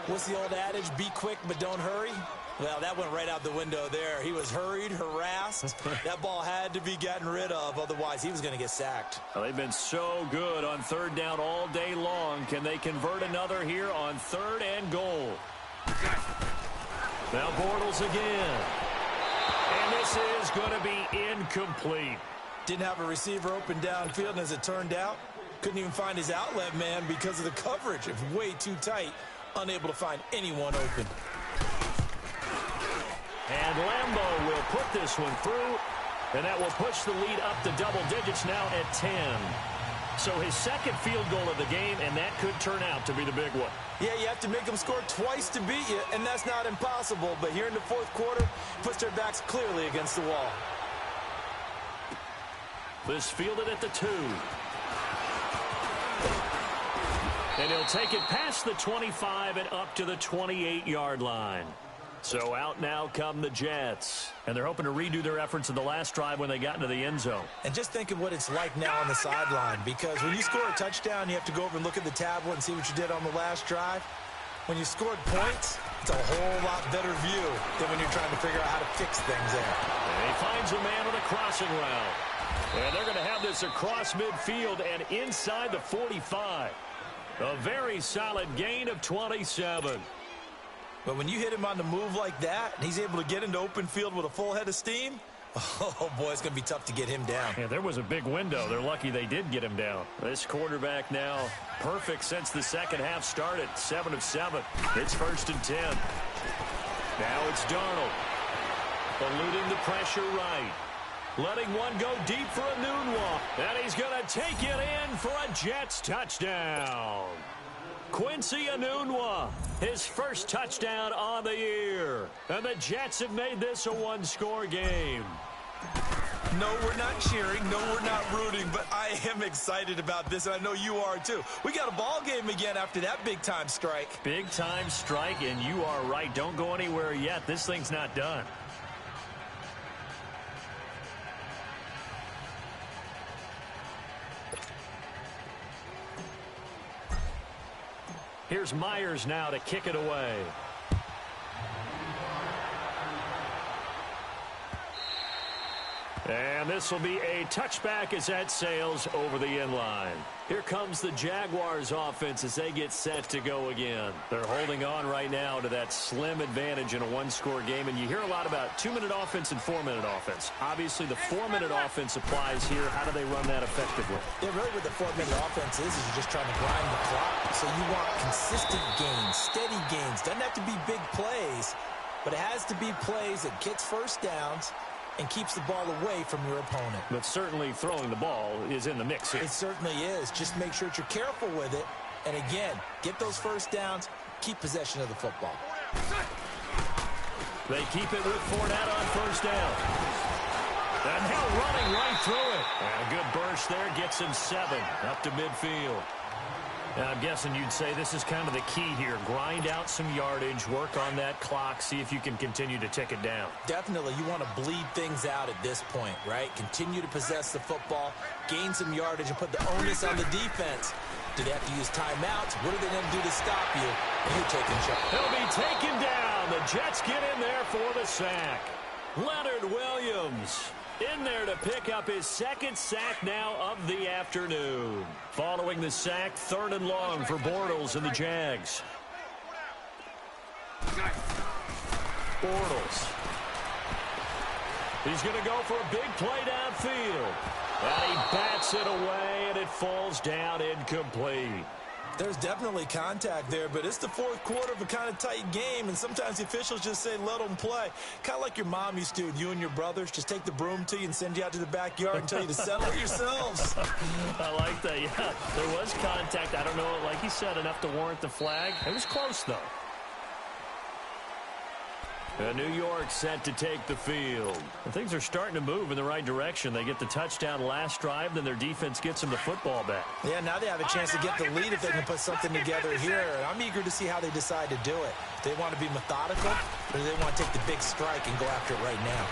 What's the old adage? Be quick, but don't hurry. Well, that went right out the window there. He was hurried, harassed. That ball had to be gotten rid of, otherwise he was going to get sacked. Well, they've been so good on 3rd down all day long. Can they convert another here on 3rd and goal? Now Bortles again. And this is going to be incomplete. Didn't have a receiver open downfield, and as it turned out, couldn't even find his outlet man because of the coverage. It's way too tight. Unable to find anyone open. And Lambeau will put this one through, and that will push the lead up to double digits now at 10. So his second field goal of the game, and that could turn out to be the big one. Yeah, you have to make them score twice to beat you, and that's not impossible. But here in the fourth quarter, puts their backs clearly against the wall. This fielded at the 2. And he'll take it past the 25 and up to the 28-yard line. So out now come the Jets. And they're hoping to redo their efforts in the last drive when they got into the end zone. And just think of what it's like now on the sideline, because when you score a touchdown, you have to go over and look at the tablet and see what you did on the last drive. When you scored points, it's a whole lot better view than when you're trying to figure out how to fix things there. And he finds a man on a crossing route. And they're going to have this across midfield and inside the 45. A very solid gain of 27. But when you hit him on the move like that, and he's able to get into open field with a full head of steam, oh, boy, it's going to be tough to get him down. Yeah, there was a big window. They're lucky they did get him down. This quarterback now perfect since the second half started. 7 of 7. It's 1st and 10. Now it's Darnold. Eluding the pressure right. Letting one go deep for Enunwa. And he's going to take it in for a Jets touchdown. Quincy Enunwa, his first touchdown on the year. And the Jets have made this a one-score game. No, we're not cheering. No, we're not rooting. But I am excited about this, and I know you are too. We got a ball game again after that big-time strike. Big-time strike, and you are right. Don't go anywhere yet. This thing's not done. Here's Myers now to kick it away. And this will be a touchback as that sails over the end line. Here comes the Jaguars offense as they get set to go again. They're holding on right now to that slim advantage in a one-score game. And you hear a lot about 2-minute offense and 4-minute offense. Obviously, the 4-minute offense applies here. How do they run that effectively? Yeah, really what the 4-minute offense is you're just trying to grind the clock. So you want consistent gains, steady gains. Doesn't have to be big plays, but it has to be plays that gets first downs and keeps the ball away from your opponent. But certainly throwing the ball is in the mix here. It certainly is. Just make sure that you're careful with it. And again, get those first downs, keep possession of the football. They keep it with Fournette on first down. And now running right through it. And a good burst there gets him 7 up to midfield. Now, I'm guessing you'd say this is kind of the key here. Grind out some yardage, work on that clock, see if you can continue to tick it down. Definitely. You want to bleed things out at this point, right? Continue to possess the football, gain some yardage, and put the onus on the defense. Do they have to use timeouts? What are they going to do to stop you? And you're taking charge. He'll be taken down. The Jets get in there for the sack. Leonard Williams in there to pick up his second sack now of the afternoon. Following the sack, 3rd and long for Bortles and the Jags. Bortles. He's going to go for a big play downfield. And he bats it away, and it falls down incomplete. There's definitely contact there, but it's the fourth quarter of a kind of tight game, and sometimes the officials just say, let them play. Kind of like your mom used to with you and your brothers. Just take the broom to you and send you out to the backyard and tell you to settle it yourselves. I like that, yeah. There was contact. I don't know, like he said, enough to warrant the flag. It was close, though. New York set to take the field. And things are starting to move in the right direction. They get the touchdown last drive, then their defense gets them the football back. Yeah, now they have a chance to get the lead if they can put something together here. And I'm eager to see how they decide to do it. Do they want to be methodical, or do they want to take the big strike and go after it right now?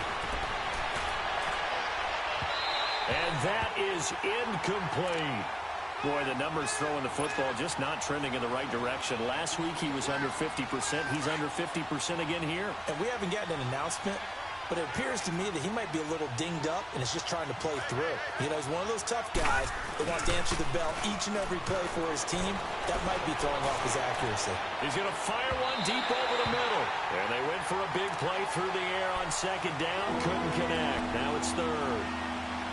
And that is incomplete. Boy, the numbers throwing the football just not trending in the right direction. Last week he was under 50%. He's under 50% again here. And we haven't gotten an announcement, but it appears to me that he might be a little dinged up and is just trying to play through. You know, he's one of those tough guys that wants to answer the bell each and every play for his team. That might be throwing off his accuracy. He's going to fire one deep over the middle. And they went for a big play through the air on second down. Couldn't connect. Now it's 3rd.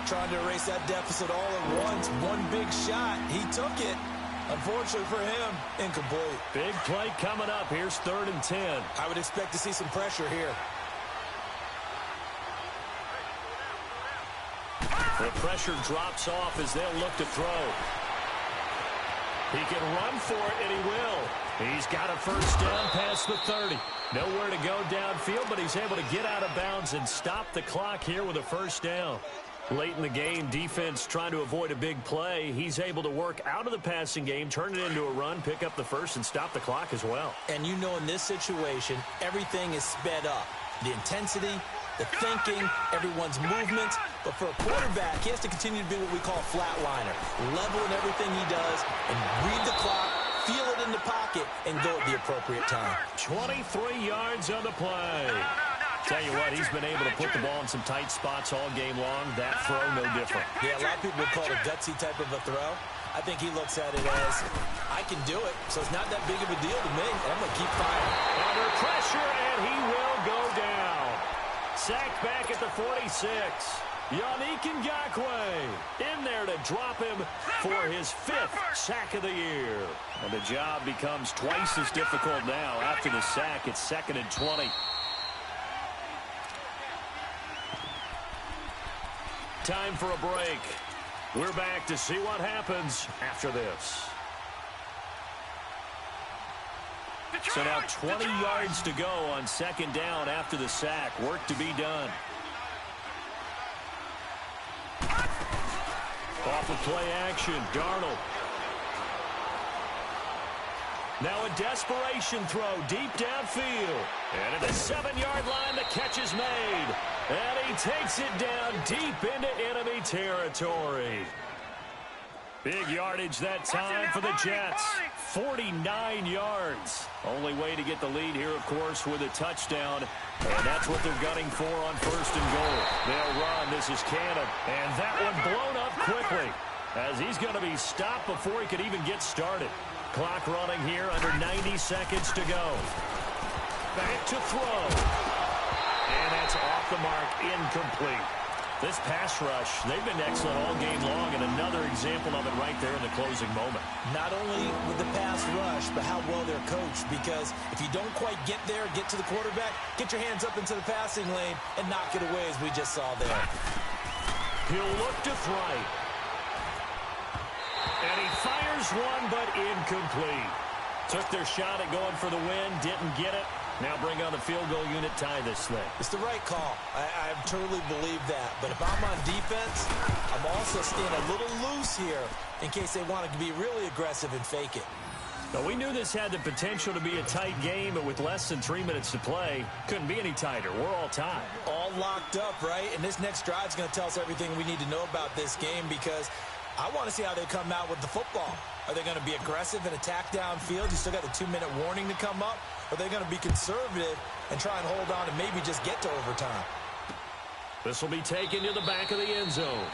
Trying to erase that deficit all at once. One big shot. He took it. Unfortunately for him, incomplete. Big play coming up. Here's 3rd and 10. I would expect to see some pressure here. The pressure drops off as they'll look to throw. He can run for it, and he will. He's got a first down past the 30. Nowhere to go downfield, but he's able to get out of bounds and stop the clock here with a first down. Late in the game, defense trying to avoid a big play. He's able to work out of the passing game, turn it into a run, pick up the first, and stop the clock as well. And you know in this situation, everything is sped up. The intensity, the thinking, everyone's movements. But for a quarterback, he has to continue to be what we call a flatliner. Level in everything he does and read the clock, feel it in the pocket, and go at the appropriate time. 23 yards on the play. Tell you what, he's been able to put the ball in some tight spots all game long. That throw, no different. Yeah, a lot of people would call it a gutsy type of a throw. I think he looks at it as, I can do it, so it's not that big of a deal to me, and I'm going to keep firing. Under pressure, and he will go down. Sacked back at the 46. Yannick Ngakoue in there to drop him for his 5th sack of the year. And the job becomes twice as difficult now. After the sack, it's 2nd and 20. Time for a break. We're back to see what happens after this. So now 20 yards to go on 2nd down after the sack. Work to be done. Off of play action, Darnold. Now a desperation throw deep downfield. And at the 7-yard line, the catch is made. And he takes it down deep into enemy territory. Big yardage that time for the Jets. 49 yards. Only way to get the lead here, of course, with a touchdown. And that's what they're gunning for on 1st and goal. They'll run. This is Cannon. And that one blown up quickly, as he's going to be stopped before he could even get started. Clock running here, under 90 seconds to go. Back to throw. And that's off the mark, incomplete. This pass rush, they've been excellent all game long, and another example of it right there in the closing moment. Not only with the pass rush, but how well they're coached, because if you don't quite get there, get to the quarterback, get your hands up into the passing lane and knock it away, as we just saw there. He'll look to throw. And he fires one, but incomplete. Took their shot at going for the win, didn't get it. Now bring on the field goal unit, tie this thing. It's the right call. I totally believe that. But if I'm on defense, I'm also staying a little loose here in case they want to be really aggressive and fake it. Now, we knew this had the potential to be a tight game, but with less than 3 minutes to play, couldn't be any tighter. We're all tied. All locked up, right? And this next drive is going to tell us everything we need to know about this game, because I want to see how they come out with the football. Are they going to be aggressive and attack downfield? You still got the 2-minute warning to come up? Or are they going to be conservative and try and hold on and maybe just get to overtime? This will be taken to the back of the end zone.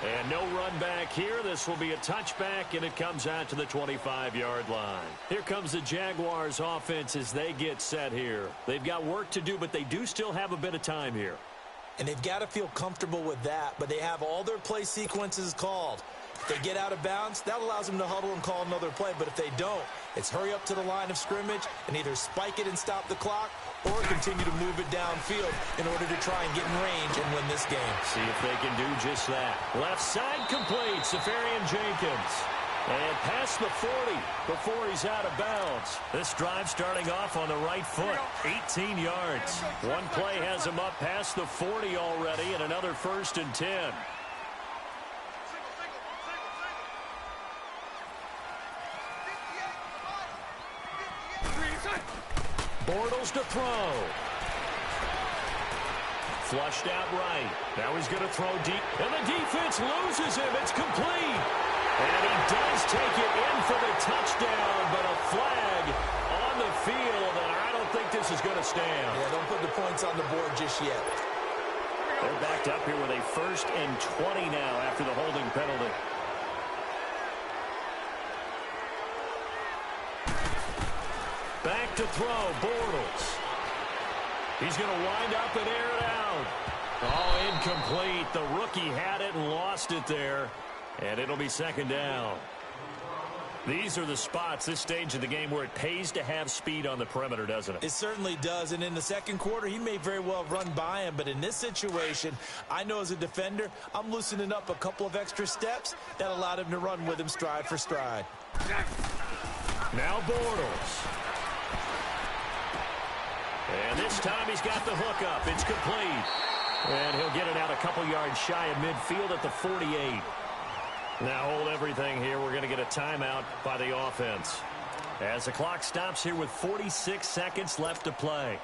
And no run back here. This will be a touchback, and it comes out to the 25-yard line. Here comes the Jaguars offense as they get set here. They've got work to do, but they do still have a bit of time here. And they've got to feel comfortable with that, but they have all their play sequences called. If they get out of bounds, that allows them to huddle and call another play. But if they don't, it's hurry up to the line of scrimmage and either spike it and stop the clock or continue to move it downfield in order to try and get in range and win this game. See if they can do just that. Left side complete, Safarian Jenkins. And past the 40 before he's out of bounds. This drive starting off on the right foot. 18 yards. One play has him up past the 40 already, and another 1st and 10. Bortles to throw. Flushed out right. Now he's going to throw deep. And the defense loses him. It's complete. And he does take it in for the touchdown, but a flag on the field, and I don't think this is going to stand. Yeah, don't put the points on the board just yet. They're backed up here with a 1st and 20 now after the holding penalty. Back to throw, Bortles. He's going to wind up and air it out. Oh, incomplete. The rookie had it and lost it there. And it'll be 2nd down. These are the spots, this stage of the game, where it pays to have speed on the perimeter, doesn't it? It certainly does. And in the second quarter, he may very well run by him. But in this situation, I know as a defender, I'm loosening up a couple of extra steps that allowed him to run with him stride for stride. Now Bortles. And this time he's got the hook up. It's complete. And he'll get it out a couple yards shy of midfield at the 48. Now hold everything here. We're going to get a timeout by the offense, as the clock stops here with 46 seconds left to play.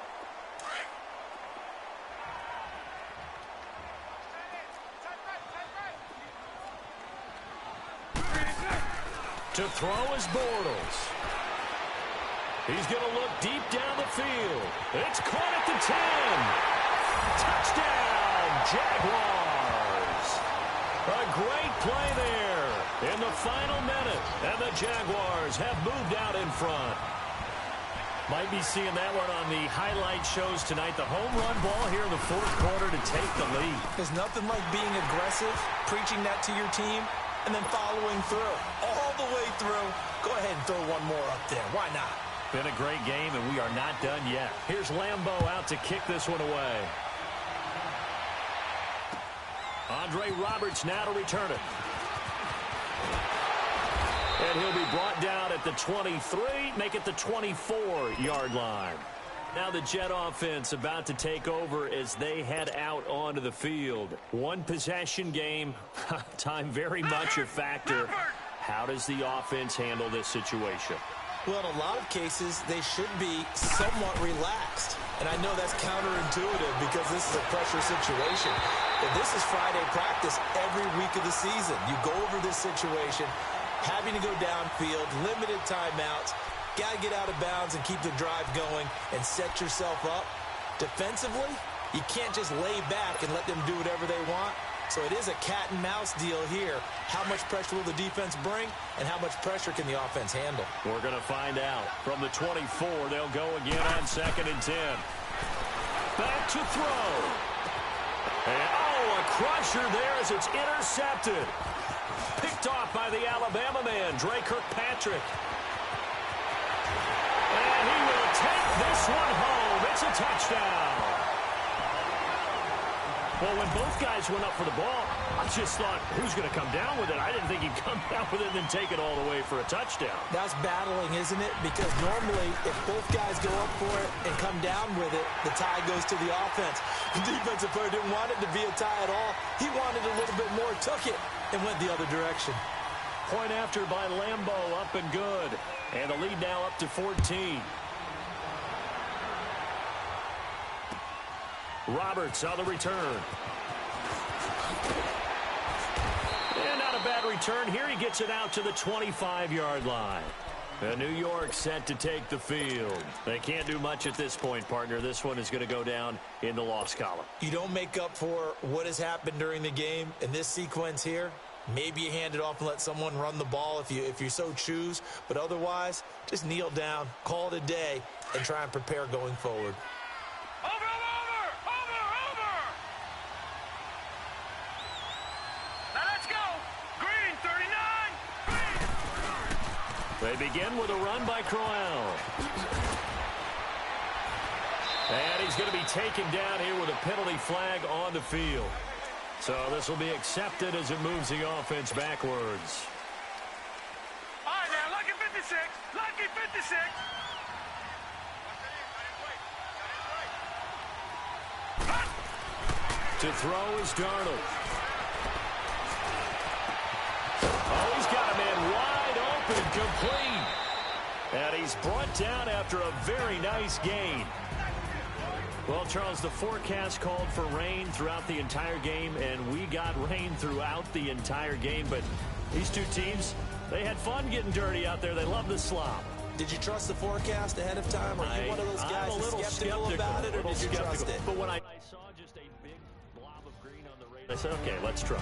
To throw is Bortles. He's going to look deep down the field. It's caught at the 10. Touchdown, Jaguars. A great play there in the final minute, and the Jaguars have moved out in front. Might be seeing that one on the highlight shows tonight. The home run ball here in the fourth quarter to take the lead. There's nothing like being aggressive, preaching that to your team, and then following through. All the way through. Go ahead and throw one more up there. Why not? Been a great game, and we are not done yet. Here's Lambeau out to kick this one away. Andre Roberts now to return it. And he'll be brought down at the 23, make it the 24-yard line. Now the Jet offense about to take over as they head out onto the field. One possession game, time very much a factor. How does the offense handle this situation? Well, in a lot of cases, they should be somewhat relaxed. And I know that's counterintuitive because this is a pressure situation. But this is Friday practice every week of the season. You go over this situation, having to go downfield, limited timeouts, got to get out of bounds and keep the drive going and set yourself up. Defensively, you can't just lay back and let them do whatever they want. So it is a cat and mouse deal here. How much pressure will the defense bring, and how much pressure can the offense handle? We're going to find out. From the 24, they'll go again on 2nd and 10. Back to throw. And, a crusher there as it's intercepted. Picked off by the Alabama man, Dre Kirkpatrick. And he will take this one home. It's a touchdown. Well, when both guys went up for the ball, I just thought, who's going to come down with it? I didn't think he'd come down with it and then take it all the way for a touchdown. That's battling, isn't it? Because normally, if both guys go up for it and come down with it, the tie goes to the offense. The defensive player didn't want it to be a tie at all. He wanted a little bit more, took it, and went the other direction. Point after by Lambeau, up and good. And the lead now up to 14. Roberts on the return. And not a bad return here. He gets it out to the 25-yard line. And New York set to take the field. They can't do much at this point, partner. This one is going to go down in the loss column. You don't make up for what has happened during the game in this sequence here. Maybe you hand it off and let someone run the ball if you so choose. But otherwise, just kneel down, call it a day, and try and prepare going forward. They begin with a run by Crowell. And he's going to be taken down here with a penalty flag on the field. So this will be accepted as it moves the offense backwards. All right, now, lucky 56. Lucky 56. To throw is Darnold. Oh, he's got a man wide open, complete. And he's brought down after a very nice gain. Well, Charles, the forecast called for rain throughout the entire game, and we got rain throughout the entire game. But these two teams, they had fun getting dirty out there. They love the slop. Did you trust the forecast ahead of time? Are you one of those guys that's skeptical about it, or did you trust it? But when I saw just a big blob of green on the radar, I said, okay, let's try.